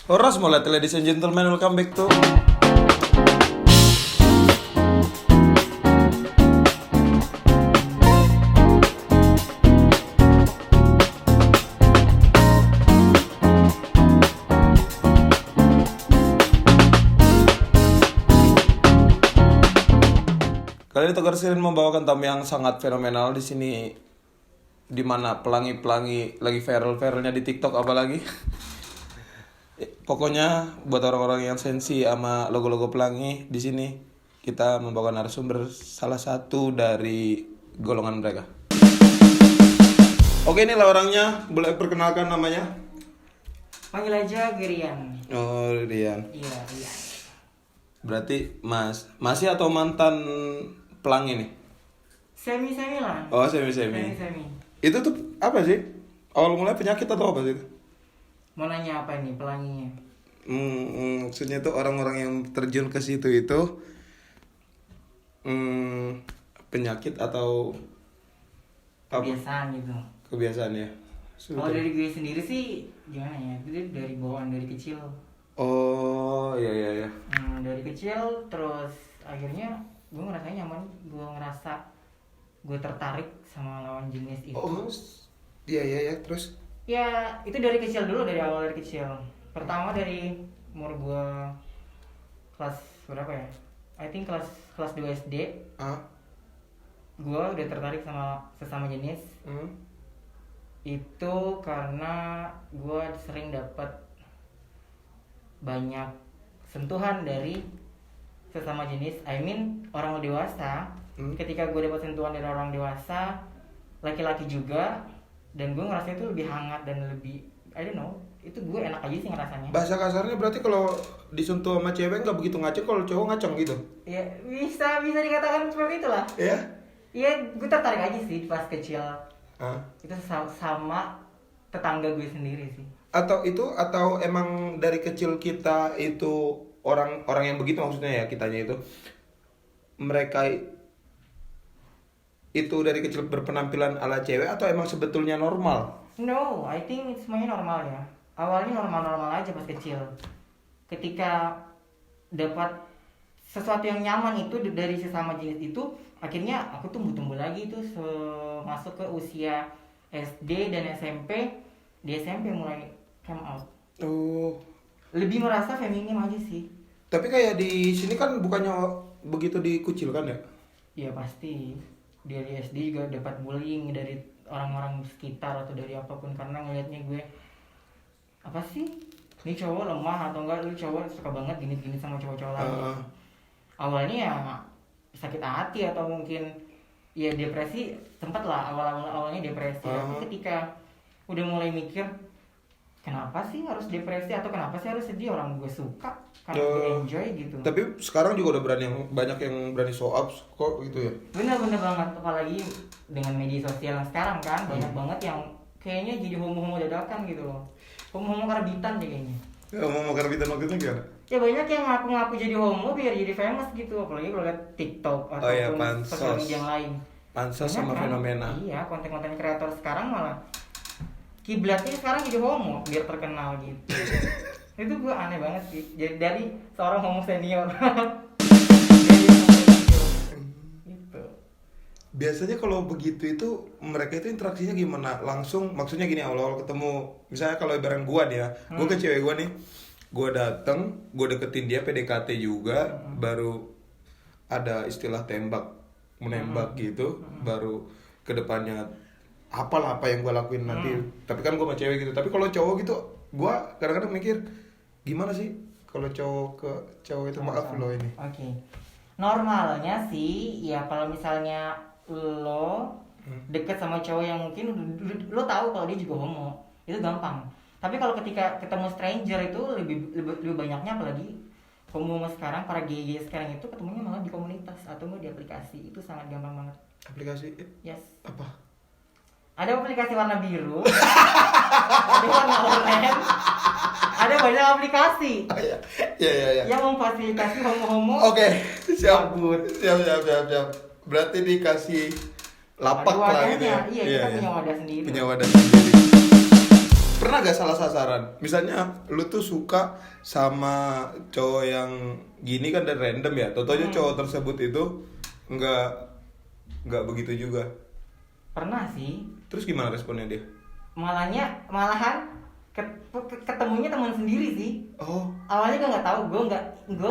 Horas mulai ladies and gentlemen, welcome back to Kali ini Togar Sirin membawakan tamu yang sangat fenomenal di sini, di mana pelangi-pelangi lagi viral-viralnya di TikTok apalagi. Pokoknya buat orang-orang yang sensi sama logo-logo pelangi, di sini kita membawa narasumber salah satu dari golongan mereka. Oke, inilah orangnya, boleh perkenalkan namanya? Panggil aja Gerian. Oh, Rian. Iya, iya. Berarti masih atau mantan pelangi nih? Semi-semi lah. Oh, semi-semi. Semi-semi. Itu tuh apa sih? Awal mulai penyakit atau apa sih? Mau nanya apa nih pelanginya? Maksudnya tuh orang-orang yang terjun ke situ itu penyakit atau apa? Kebiasaan gitu. Kebiasaan ya. Kalau dari gue sendiri sih gimana ya? Itu dari bawaan dari kecil. Oh, iya. Dari kecil terus akhirnya gue ngerasa nyaman, gue ngerasa gue tertarik sama lawan jenis itu. Oh, iya, terus? Ya itu dari kecil dulu, dari awal dari kecil. Pertama dari umur gue kelas berapa ya? I think kelas 2 SD. Gue udah tertarik sama sesama jenis. Itu karena gue sering dapat banyak sentuhan dari sesama jenis, I mean orang dewasa. Ketika gue dapat sentuhan dari orang dewasa, laki-laki juga, dan gue ngerasa itu lebih hangat dan lebih, I don't know, itu gue enak aja sih ngerasanya. Bahasa kasarnya berarti kalau disentuh sama cewek nggak begitu ngaceng, kalau cowok ngaceng gitu? Ya bisa dikatakan seperti itulah. Iya? Iya, gue tertarik aja sih pas kecil. Itu sama tetangga gue sendiri sih. Atau emang dari kecil kita itu orang yang begitu, maksudnya ya kitanya itu mereka itu dari kecil berpenampilan ala cewek atau emang sebetulnya normal? No, I think semuanya normal ya. Awalnya normal-normal aja pas kecil. Ketika dapat sesuatu yang nyaman itu dari sesama jenis itu, akhirnya aku tumbuh lagi tuh masuk ke usia SD dan SMP. Di SMP mulai come out. Oh. Lebih merasa feminim aja sih. Tapi kayak di sini kan bukannya begitu dikucilkan ya? Iya pasti. Dari SD juga dapat bullying dari orang-orang sekitar atau dari apapun, karena ngelihatnya gue apa sih? Ini cowok lemah atau enggak, lu cowok suka banget gini-gini sama cowok-cowok lain. Awalnya ya sakit hati atau mungkin ya depresi, sempat lah awalnya depresi. Tapi ketika udah mulai mikir, kenapa sih harus depresi atau kenapa sih harus sedih, orang gue suka karena gue enjoy gitu. Tapi sekarang juga udah banyak yang berani show up kok gitu ya. Bener banget, apalagi dengan media sosial yang sekarang kan banyak banget yang kayaknya jadi homo dadakan gitu loh. Homo karabitan deh kayaknya. Ya, mau karabitan maksudnya gimana? Ya banyak yang ngaku-ngaku jadi homo biar jadi famous gitu, apalagi kalau lihat TikTok atau sosial media yang lain. Pansos sama kan, fenomena. Iya, konten-konten kreator sekarang malah kiblatnya sekarang jadi homo biar terkenal gitu. Itu gue aneh banget sih. Jadi dari seorang homo senior. Gitu. Biasanya kalau begitu itu mereka itu interaksinya gimana? Langsung, maksudnya gini, awal-awal ketemu, misalnya kalau ibaran gua nih ya, gua ke cewek gua nih, gua dateng, gua deketin dia, PDKT juga, baru ada istilah menembak gitu, baru kedepannya apalah apa yang gua lakuin nanti. Tapi kan gua sama cewek gitu. Tapi kalau cowok gitu, gua kadang-kadang mikir gimana sih kalau cowok ke cowok itu, maaf lo ini. Oke. Normalnya sih ya kalau misalnya lo deket sama cowok yang mungkin lo tahu kalau dia juga homo, itu gampang. Tapi kalau ketika ketemu stranger itu lebih banyaknya, apalagi homo sekarang, para gay sekarang itu ketemunya malah di komunitas atau di aplikasi. Itu sangat gampang banget. Aplikasi? Yes. Apa? Ada aplikasi warna biru, ada warna oranye, ada banyak aplikasi. Iya. Yang memfasilitasi homo-homo. Oke, siap. Berarti dikasih lapak lah gitu ya. Iya, kita punya wadah sendiri. Punya wadah sendiri. pernah gak salah sasaran? Misalnya lu tuh suka sama cowok yang gini kan dan random ya. Totonya cowok tersebut itu nggak begitu juga. Pernah sih. Terus gimana responnya dia? Malahan ketemunya teman sendiri sih. Oh, Awalnya gue nggak tahu, gue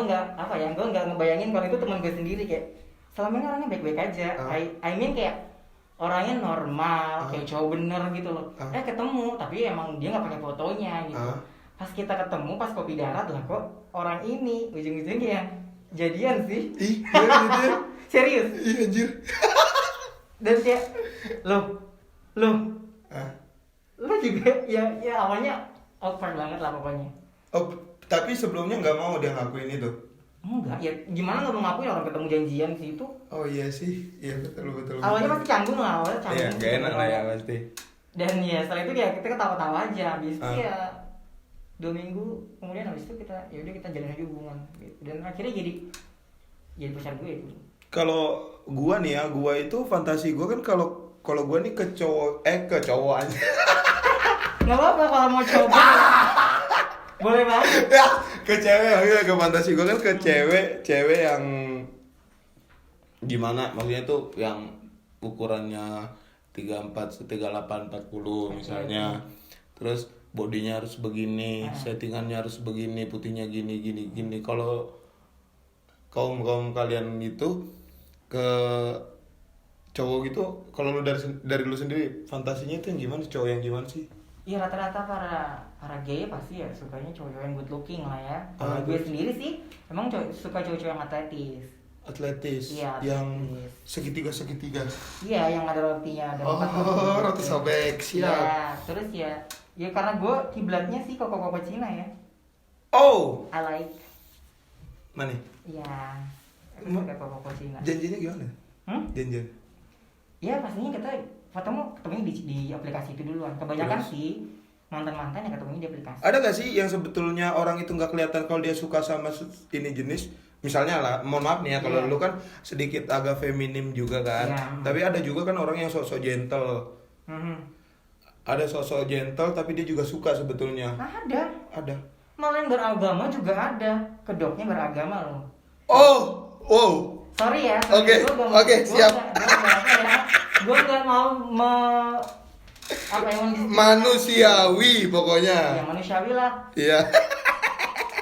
nggak apa ya, gue nggak ngebayangin kalau itu teman gue sendiri, kayak selama ini orangnya baik-baik aja. I mean kayak orangnya normal, kayak cowok bener gitu loh. Ketemu, tapi emang dia nggak pakai fotonya gitu. Pas kita ketemu, pas kopi darat lah kok orang ini ujung-ujungnya jadian sih. ih, iya jadian. Serius. Iya anjir. Dan kayak lo juga ya awalnya awkward banget lah pokoknya. Oh, tapi sebelumnya nggak mau dia ngakuin itu. Enggak, ya gimana nggak mau ngakuin orang ketemu janjian sih itu. Oh iya sih, iya betul. Awalnya pasti canggung lah, awalnya canggung. Iya, gak enak lah ya pasti. Dan ya setelah itu ya kita ketawa-tawa aja, habis itu ya 2 minggu kemudian habis itu kita ya udah kita jalin aja hubungan gitu. Dan akhirnya jadi pacar gue itu. Kalau gua nih ya, gua itu fantasi gua kan kalau gua nih ke cowok aja. Nggak apa-apa kalau mau coba. Boleh banget. Ya, ke cewek ya, ke fantasi gua kan ke cewek yang gimana? Maksudnya tuh yang ukurannya 38 40 misalnya. Terus bodinya harus begini, settingannya harus begini, putihnya gini. Kalau kaum kalian itu ke cowok gitu, kalau lu dari lu sendiri fantasinya itu yang gimana, cowok yang gimana sih? Iya, rata-rata para gay pasti ya sukanya cowok-cowok yang good looking lah ya. Kalau gue sendiri sih emang suka cowok-cowok yang atletis. Iya, yang segitiga. Iya, yang ada rotinya, ada roti sobek, siap. Iya, terus ya karena gue kiblatnya sih koko Cina ya. Oh, I like. mana? Iya, aku suka koko Cina. Janjinya gimana? Janjian? Ya pastinya kita ketemunya di aplikasi itu duluan. Kebanyakan sih mantan-mantan yang ketemunya di aplikasi. Ada gak sih yang sebetulnya orang itu nggak kelihatan kalau dia suka sama ini jenis? Misalnya lah, mohon maaf nih ya, kalau lu kan sedikit agak feminim juga kan. Tapi ada juga kan orang yang sosok gentle. Ada sosok gentle tapi dia juga suka sebetulnya. Ada. Malah yang beragama juga ada. Kedoknya beragama loh. Oh. Sorry ya. Oke, siap. Gue nggak mau manusiawi pokoknya. Ya manusiawi lah. Iya.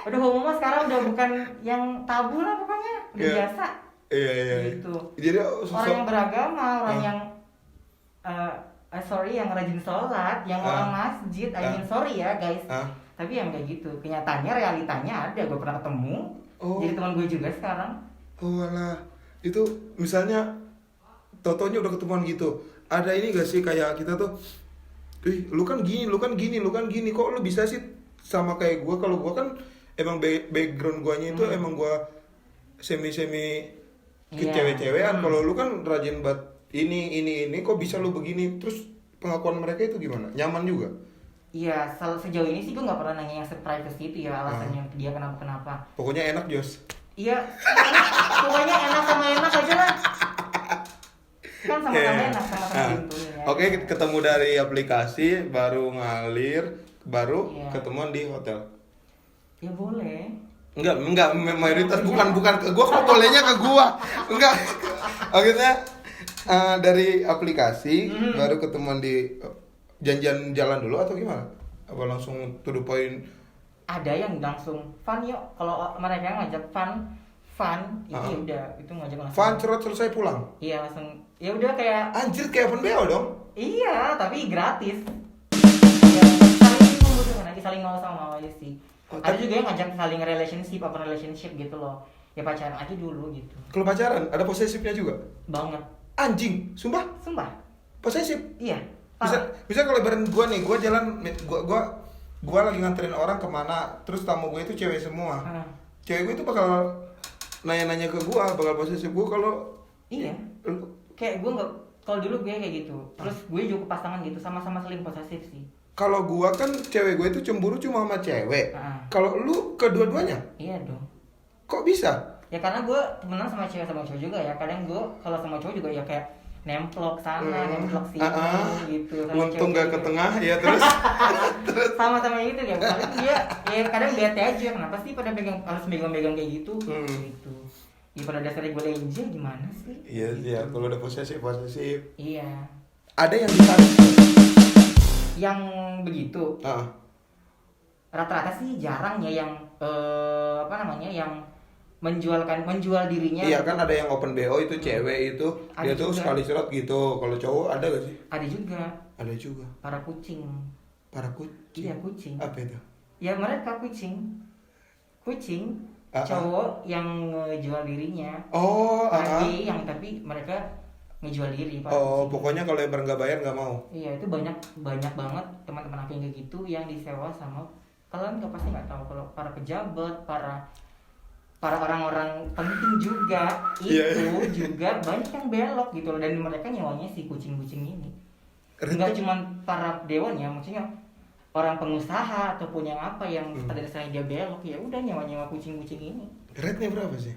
Udah homo mah sekarang udah bukan yang tabu lah pokoknya. Udah biasa. Iya. Gitu. Jadi orang yang beragama, orang yang yang rajin sholat, yang orang masjid, sorry ya guys. Tapi yang kayak gitu, kenyataannya realitanya ada. Gue pernah ketemu. Jadi teman gue juga sekarang. Oh alah. Itu misalnya totonya udah ketemuan gitu. Ada ini gak sih kayak kita tuh, lu kan gini, kok lu bisa sih sama kayak gue? Kalau gue kan emang background guanya itu emang gue semi cewek-cewekan. Kalau lu kan rajin banget ini, kok bisa lu begini? Terus pengakuan mereka itu gimana? Nyaman juga? Iya, sejauh ini sih gue nggak pernah nanya yang se-privacy itu ya, alasannya dia kenapa. Pokoknya enak, Jos. Iya, pokoknya enak sama enak aja lah. Kan sama-sama enak, sama-sama pintunya. Oke, ketemu dari aplikasi, baru ngalir, baru ketemuan di hotel. Ya boleh. Enggak, mayoritas bukan ke gua, kok bolehnya ke gua. Enggak. Akhirnya dari aplikasi baru ketemuan di janjian jalan dulu atau gimana? Apa langsung to the point? Ada yang langsung fun yuk. Kalau mereka ngajak fun itu udah itu ngajak langsung. Fun cerot selesai pulang. Iya, langsung. Ya udah kayak anjir kayak open BO dong. Iya, tapi gratis. Ya saling membutuhkan aja, saling mau sama aja sih. Ada juga yang ngajak saling relationship gitu loh. Ya pacaran aja dulu gitu. Kalau pacaran ada posesifnya juga? Banget. Anjing, sumpah? Posesif? Iya. Bisa kalau bareng gua nih, gua jalan, gua lagi nganterin orang kemana, terus tamu gue itu cewek semua. Cewek gue itu bakal nanya-nanya ke gua, bakal posesif gua kalau iya. Kayak gue nggak, kalau dulu gue kayak gitu. Terus gue juga pasangan gitu, sama-sama saling posesif sih. Kalau gua kan cewek gue itu cemburu cuma sama cewek. Kalau lu kedua-duanya? Iya dong. Kok bisa? Ya karena gue temenan sama cewek juga ya. Kadang gue kalau sama cowok juga ya kayak nemplok sana, nemplok sini gitu. Untung gak ke tengah ya terus. Sama-sama gitu ya. Paling dia ya kadang bete aja, kenapa sih pada harus megang-megang kayak gitu gitu. Ya pada dasarnya gue aja gimana sih? Iya gitu. iya, kalau udah posesif. Iya. Ada yang ditarik. Yang begitu. Rata-rata sih jarang ya yang yang menjual dirinya. Iya kan ada yang open BO itu cewek itu Ada dia tuh juga. sekali surat gitu. Kalau cowok ada gak sih? Ada juga Ada juga. para kucing. Para kucing. Iya, kucing. Apa itu? Ya mereka kucing cowok yang ngejual dirinya. Lagi yang tapi mereka ngejual diri. Para kucing. Pokoknya kalau yang nggak bayar nggak mau. Iya, itu banyak banget teman-teman aku yang kayak gitu yang disewa sama, kalian nggak pasti nggak tahu kalau para pejabat, para orang-orang penting juga itu juga banyak yang belok gitu loh, dan mereka nyewanya si kucing-kucing ini. Nggak cuma para dewan ya, maksudnya orang pengusaha ataupun yang apa yang pada dasarnya dia belok, ya udah nyewa kucing-kucing ini. Rate-nya berapa sih?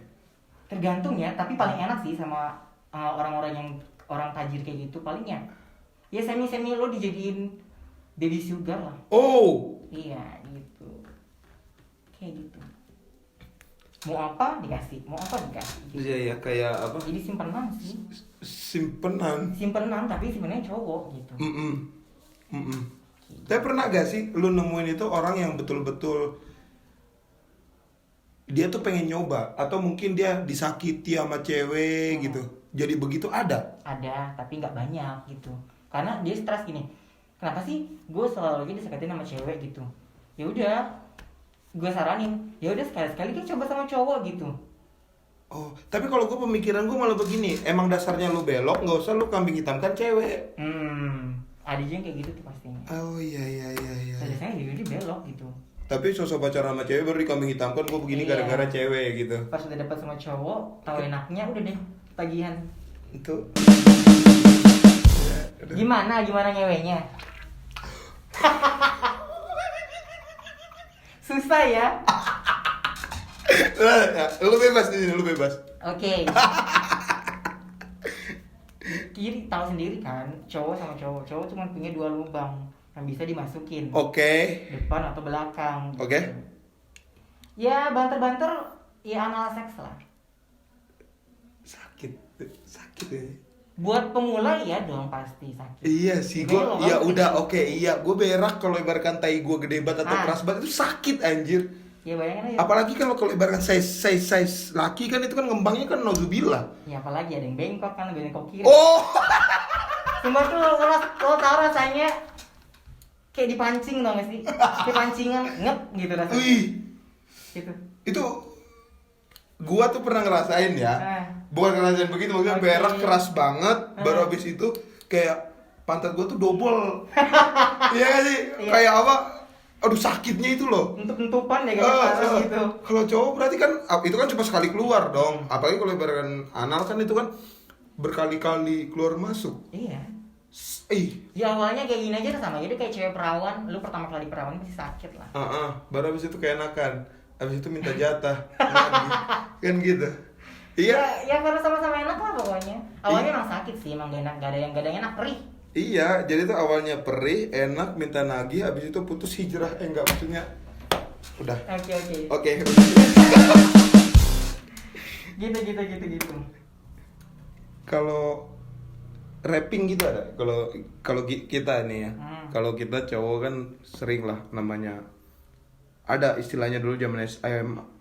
Tergantung ya, tapi paling enak sih sama orang-orang yang orang tajir kayak gitu, palingnya ya semi lo dijadiin baby sugar lah. Iya gitu, kayak gitu. Mau apa dikasih gitu. Iya kayak apa? Jadi simpenan sih. Simpenan tapi sebenarnya cowok gitu. Tapi pernah gak sih lu nemuin itu orang yang betul-betul dia tuh pengen nyoba atau mungkin dia disakiti sama cewek gitu. Jadi begitu ada? Ada, tapi nggak banyak gitu. Karena dia stres gini. Kenapa sih gue selalu lagi disakitin sama cewek gitu? Ya udah, gue saranin, ya udah sekali-sekali kita coba sama cowok gitu. Tapi kalau gue pemikiran gue malah begini, emang dasarnya lu belok, nggak usah lu kambing hitamkan cewek. Ada juga yang kayak gitu tuh pastinya. Iya. Biasanya dia belok gitu. Tapi sosok pacaran sama cewek baru dikambing hitamkan, gue begini gara-gara cewek gitu. Pas udah dapat sama cowok, tahu enaknya udah deh tagihan. Itu. Gimana nyewenya? Susah ya. Lu bebas di sini, lu bebas. Oke. Jadi tahu sendiri kan, cowok sama cowok cuma punya 2 lubang yang bisa dimasukin. Depan atau belakang. Gitu. Ya banter-banter, ya anal seks lah. Sakit ya. Buat pemula iya dong pasti sakit. Iya sih, gue ya udah gue berak kalau ibaratkan tai gue gede banget atau keras banget itu sakit anjir. Ya bayangin aja. Apalagi kalau ibaratkan size laki kan itu kan ngembangnya kan nauzubillah. Ya apalagi ada yang bengkok kan, bengkok kiri. Cuma tuh lo tau rasanya kayak dipancing tau gak sih? Dipancingan ngep gitu rasanya. Gitu. Itu gua tuh pernah ngerasain ya. Bukan ngerasain begitu, maksudnya berak keras banget, baru habis itu kayak pantat gua tuh dobol. Iya gak sih? Kayak apa? Aduh sakitnya itu loh. Entup-entupan ya kayak gitu. Kalau cowok berarti kan itu kan cuma sekali keluar dong. Apalagi kalau ibaratkan anal kan itu kan berkali-kali keluar masuk. Iya. Ya awalnya kayak gini aja sama, jadi kayak cewek perawan, lu pertama kali perawan pasti sakit lah. Baru habis itu keenakan. Habis itu minta jatah lagi. Kan gitu. Iya. Ya kalau sama-sama enak lah pokoknya. Awalnya emang sakit sih, emang gak enak, gak ada yang enak, perih. Iya, jadi tuh awalnya perih, enak, minta nagih, habis itu putus hijrah. Enggak, maksudnya udah. Oke. Gitu. Kalau rapping gitu ada? Kalau kita nih ya. Kalau kita cowok kan sering lah namanya. Ada istilahnya dulu zaman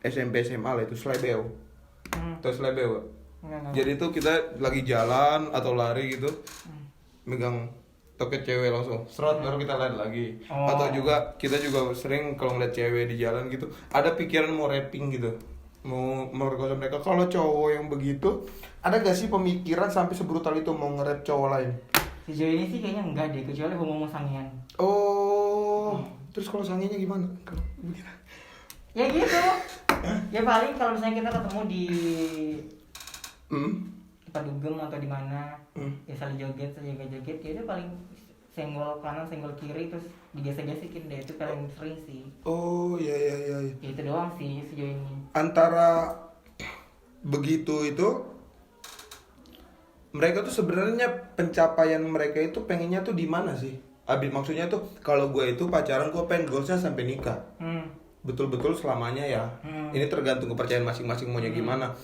SMP SMA lah itu slebeo. Terus slebeo. Jadi tuh kita lagi jalan atau lari gitu. Megang toket cewek langsung serot baru kita lari lagi. Atau juga kita juga sering kalau ngeliat cewek di jalan gitu ada pikiran mau rapping gitu, mau merkosa mereka. Kalau cowok yang begitu ada gak sih pemikiran sampai sebrutal itu mau nge-rap cowok lain? Sejauh ini sih kayaknya enggak deh, kecuali ngomong sangean. Terus kalau sanginya gimana? Ya gitu. Ya paling kalau misalnya kita ketemu di tempat dugem atau di mana, ya saling joget, ya udah paling senggol kanan, senggol kiri, terus digesek-gesekin deh, itu paling sering sih. Iya. Ya itu doang sih sejauh ini. Antara begitu itu mereka tuh sebenarnya pencapaian mereka itu pengennya tuh di mana sih? Maksudnya tuh kalau gue itu pacaran gue pengen goalsnya sampai nikah. Betul-betul selamanya ya. Ini tergantung kepercayaan masing-masing maunya gimana.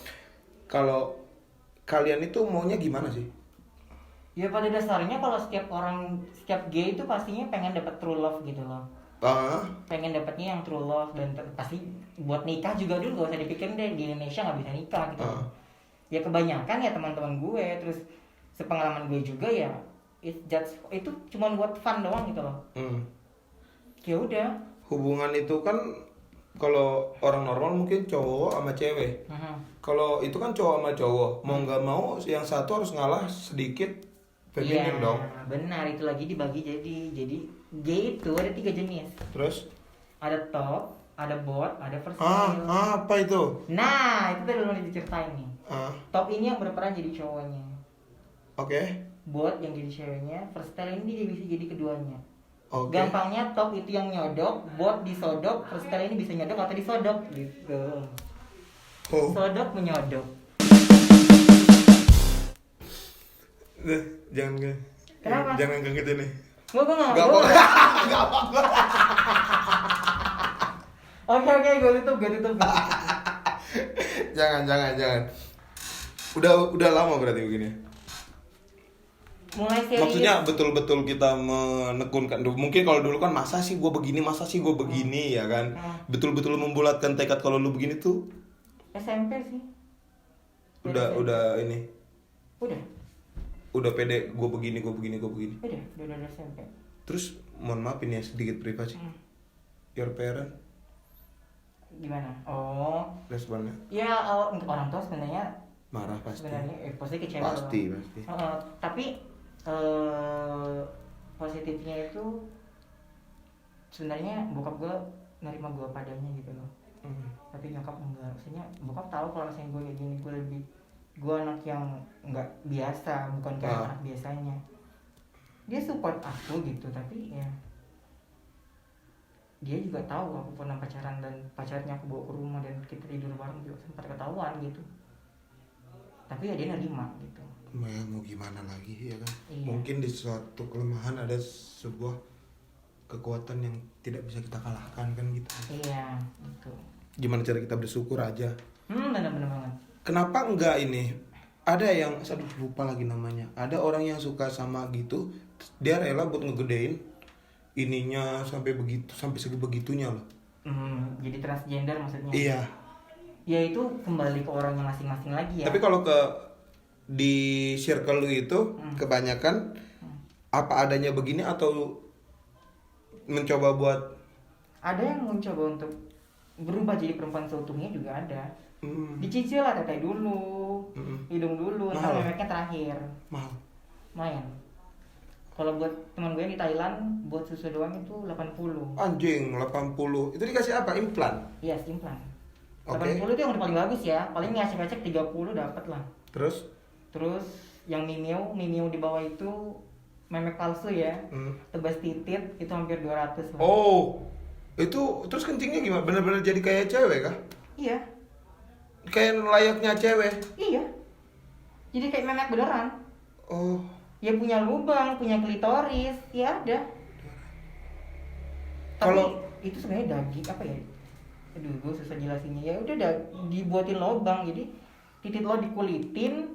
Kalau kalian itu maunya gimana sih? Ya pada dasarnya kalau setiap gay itu pastinya pengen dapat true love gitu loh. Pengen dapatnya yang true love dan pasti buat nikah juga dulu gak usah dipikirin deh, di Indonesia nggak bisa nikah gitu. Ya kebanyakan ya teman-teman gue, terus sepengalaman gue juga ya itu cuma buat fun doang gitu loh. Ya udah. Hubungan itu kan kalau orang normal mungkin cowok sama cewek. Kalau itu kan cowok sama cowok, mau nggak mau yang satu harus ngalah sedikit feminin dong. Benar, itu lagi dibagi jadi gay itu ada 3 jenis. Terus? Ada top, ada bot, ada versatile. Apa itu? Nah, itu tadi udah diceritain nih. Top ini yang berperan jadi cowoknya. Oke. Bot yang jadi ceweknya, versatile ini dia bisa jadi keduanya. Oke. Gampangnya top itu yang nyodok, bot disodok, versatile ini bisa nyodok atau disodok gitu. Sodok menyodok. Jangan Kenapa? Jangan gitu nih. Gue nggak. Gak apa-apa. Oke, gue tutup. Jangan. Udah lama berarti begini. Mulai serius. Maksudnya betul-betul kita menekunkan. Mungkin kalau dulu kan masa sih gue begini ya kan. Betul-betul membulatkan tekad kalau lu begini tuh. SMP sih. Udah ini. Udah pede gue begini. Udah SMP. Terus mohon maaf ini ya sedikit privasi. Your parent Gimana? responnya? Ya orang tua sebenarnya Marah pasti. Sebenarnya pasti kecewa. Pasti. Tapi positifnya itu sebenarnya bokap gue nerima gue padanya gitu loh. Tapi nyokap enggak. Maksudnya bokap tahu kalau misalnya gue kayak gini, gue anak yang enggak biasa, bukan kayak anak biasanya. Dia support aku gitu, tapi ya dia juga tahu aku pernah pacaran dan pacarnya aku bawa ke rumah dan kita tidur bareng juga sempat ketahuan gitu. Tapi ya dia nerima gitu. Mau gimana lagi ya kan? Iya. Mungkin di suatu kelemahan ada sebuah kekuatan yang tidak bisa kita kalahkan kan gitu. Iya, gitu. Gimana cara kita bersyukur aja. Benar-benar banget. Kenapa enggak ini? Ada yang, aduh lupa lagi namanya. Ada orang yang suka sama gitu, dia rela buat ngegedein ininya sampai sebegitunya loh. Jadi transgender maksudnya. Iya. Ya itu kembali ke orangnya masing-masing lagi ya. Tapi kalau di circle lu itu kebanyakan apa adanya begini atau mencoba buat? Ada yang mencoba untuk berubah jadi perempuan seutuhnya juga ada. Dicicil lah tete dulu, hidung dulu, ntar memeknya terakhir. Mahal. Main. Kalau buat teman gue yang di Thailand, buat susu doang itu 80. Anjing, 80. Itu dikasih apa? Implan? Iya, implan. Oke. 80 itu yang udah paling bagus ya. Paling ngacek-ngacek 30 dapat lah. Terus yang mimiu di bawah itu memek palsu ya. Tebas titit itu hampir 200 lah. Oh. Itu terus kencingnya gimana? Bener-bener jadi kayak cewek kah? Iya. Kayak layaknya cewek. Iya. Jadi kayak memek beneran. Oh. Ya punya lubang, punya klitoris, ya ada. Kalau itu sebenarnya daging apa ya? Aduh, gue susah jelasinnya. Ya udah dibuatin lubang, jadi titik lo dikulitin,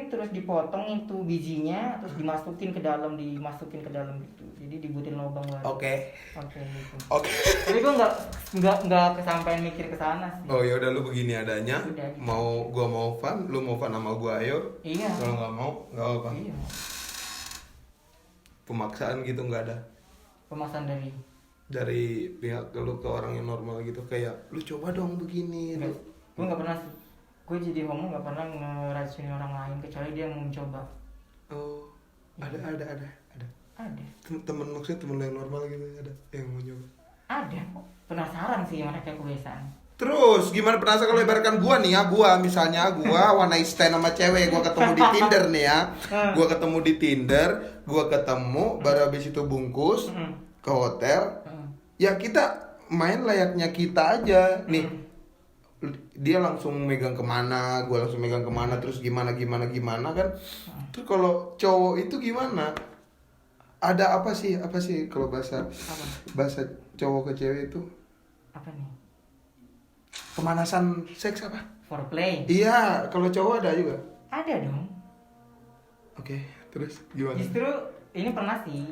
terus dipotong itu bijinya, terus dimasukin ke dalam gitu. Jadi dibuatin lubang lagi. Oke. Gitu. Oke. Tapi gue nggak kesampaian mikir ke sana sih. Oh ya udah lu begini adanya. Udah, gitu. Gua mau fun, lu mau fun sama gua ayo. Iya. Kalau nggak mau, nggak apa. Iya. Pemaksaan gitu nggak ada. Pemaksaan dari pihak lu ke orang yang normal gitu kayak lu coba dong begini. Gue nggak pernah. Gue jadi homo nggak pernah ngeracunin orang lain kecuali dia mau mencoba. Oh, ada. Ada. Maksudnya temen lu yang normal gitu ada yang mau nyoba. Ada. Penasaran sih mereka kebiasaan. Terus gimana penasaran kalau ibaratkan gua nih ya, misalnya one night stand sama cewek, gua ketemu di Tinder nih ya. Gua ketemu di Tinder, baru habis itu bungkus ke hotel. Ya kita main layaknya kita aja nih. dia langsung megang kemana, gue langsung megang kemana, terus gimana kan. Terus kalau cowok itu gimana? Ada apa sih kalau bahasa cowok ke cewek itu? Apa nih? Pemanasan seks apa? Foreplay. Iya, kalau cowok ada juga. Ada dong. Oke, terus gimana? Justru ini pernah sih.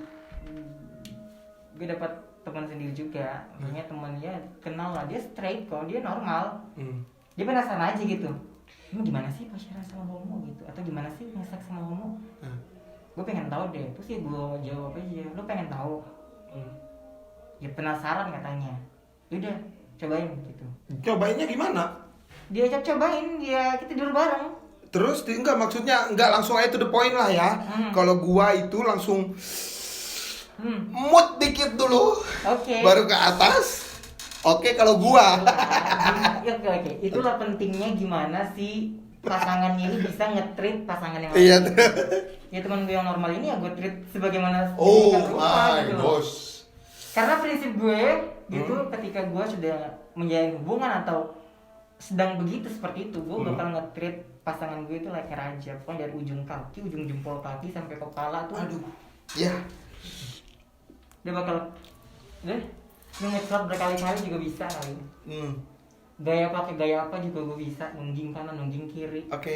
Gue dapat teman sendiri juga. Maksudnya temannya kenal lah, dia straight kok, dia normal. Dia penasaran aja gitu. Ini gimana sih pacaran sama homo gitu? Atau gimana sih nge-seks sama homo? Gue pengen tahu deh. Terus ya gue jawab aja, lo pengen tahu? Ya penasaran katanya. Yaudah, cobain gitu. Cobainnya gimana? Dia ajak cobain, ya kita tidur bareng. Terus enggak, maksudnya enggak langsung aja to the point lah ya. Kalau gua itu langsung mood dikit dulu. Oke. Baru ke atas. Oke, kalau gua. Oke. Itulah pentingnya gimana sih pasangannya ini bisa nge-treat pasangan yang Iya. lain. Ya teman gue yang normal ini ya gue treat sebagaimana Oh jenis rumah, my gitu loh. gosh. Karena prinsip gue gitu, ketika gue sudah menjalin hubungan atau sedang begitu seperti itu, gue bakal nge-treat pasangan gue itu like raja. Pokoknya dari ujung kaki, ujung jempol kaki sampai kepala tuh. Aduh. Ya. Dia bakal lu nge-slap berkali-kali juga bisa kali. Gaya pakai gaya apa juga gue bisa, nungging kanan, nungging kiri. Oke.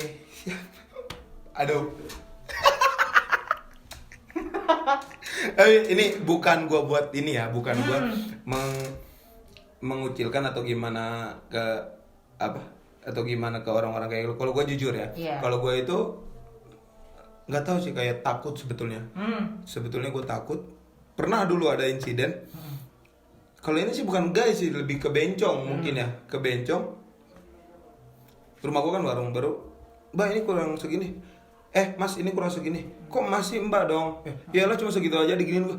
Aduh. Ini bukan gua buat ini ya, bukan gua mengucilkan atau gimana ke apa atau gimana ke orang-orang kayak lu. Kalau gua jujur ya, kalau gua itu nggak tahu sih, kayak takut sebetulnya. Sebetulnya gua takut. Pernah dulu ada insiden. Kalau ini sih bukan guys sih, lebih ke bencong mungkin ya, ke bencong. Rumah gua kan warung baru. Mbak, ini kurang segini. Mas, ini kurang segini. Kok masih Mbak dong? Iyalah cuma segitu aja, diginiin gua.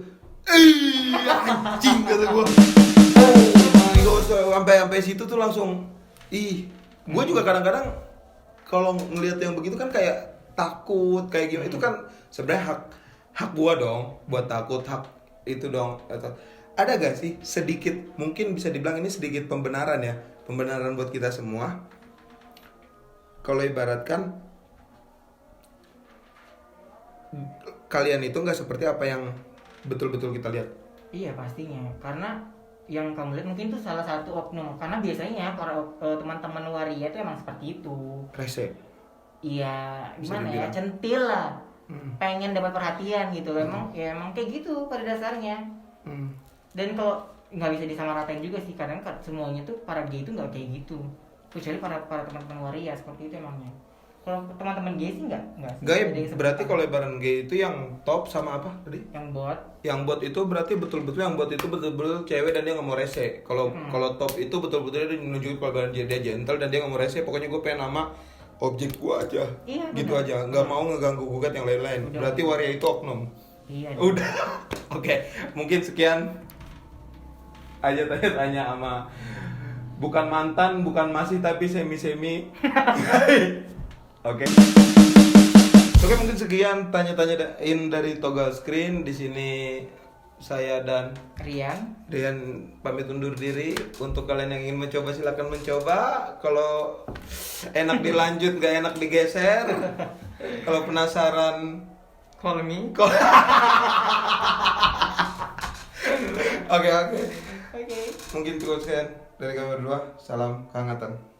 Anjing kata gua. Oh my god, sampai situ tuh langsung gua juga kadang-kadang kalau ngelihat yang begitu kan kayak takut, kayak gimana. Itu kan sebenarnya hak gua dong buat takut, hak itu dong. Ada gak sih sedikit, mungkin bisa dibilang ini sedikit pembenaran ya, pembenaran buat kita semua. Kalau ibaratkan kalian itu nggak seperti apa yang betul-betul kita lihat. Iya pastinya, karena yang kamu lihat mungkin itu salah satu oknum. Karena biasanya para teman-teman waria itu emang seperti itu. Rese. Iya, gimana ya, centil lah. Pengen dapat perhatian gitu. Emang kayak gitu pada dasarnya. Dan kalau nggak bisa disamaratain juga sih, kadang semuanya tuh para gay itu nggak kayak gitu. Kecuali para teman-teman waria seperti itu emangnya. Kalau teman-teman gay sih nggak. Gay berarti kalau ibarat gay itu yang top sama apa tadi? Yang bot. Yang bot itu berarti betul-betul yang bot itu betul-betul cewek dan dia nggak mau rese. Kalau top itu betul-betul dia menunjukin kalau dia gentle dan dia nggak mau rese. Pokoknya gue pengen nama objek gue aja. Iya, gitu aja. Nggak mau ngeganggu gugat yang lain-lain. Udah. Berarti waria itu oknum. Iya. Udah. Oke, mungkin sekian aja tanya sama bukan mantan, bukan masih, tapi semi-semi. Oke. Oke, mungkin sekian tanya-tanyain dari Toggle Screen. Di sini saya dan Rian pamit undur diri. Untuk kalian yang ingin mencoba silakan mencoba. Kalau enak dilanjut, gak enak digeser. Kalau penasaran call me. Oke. Oke. Mungkin cukup sekian dari kami berdua. Salam kehangatan.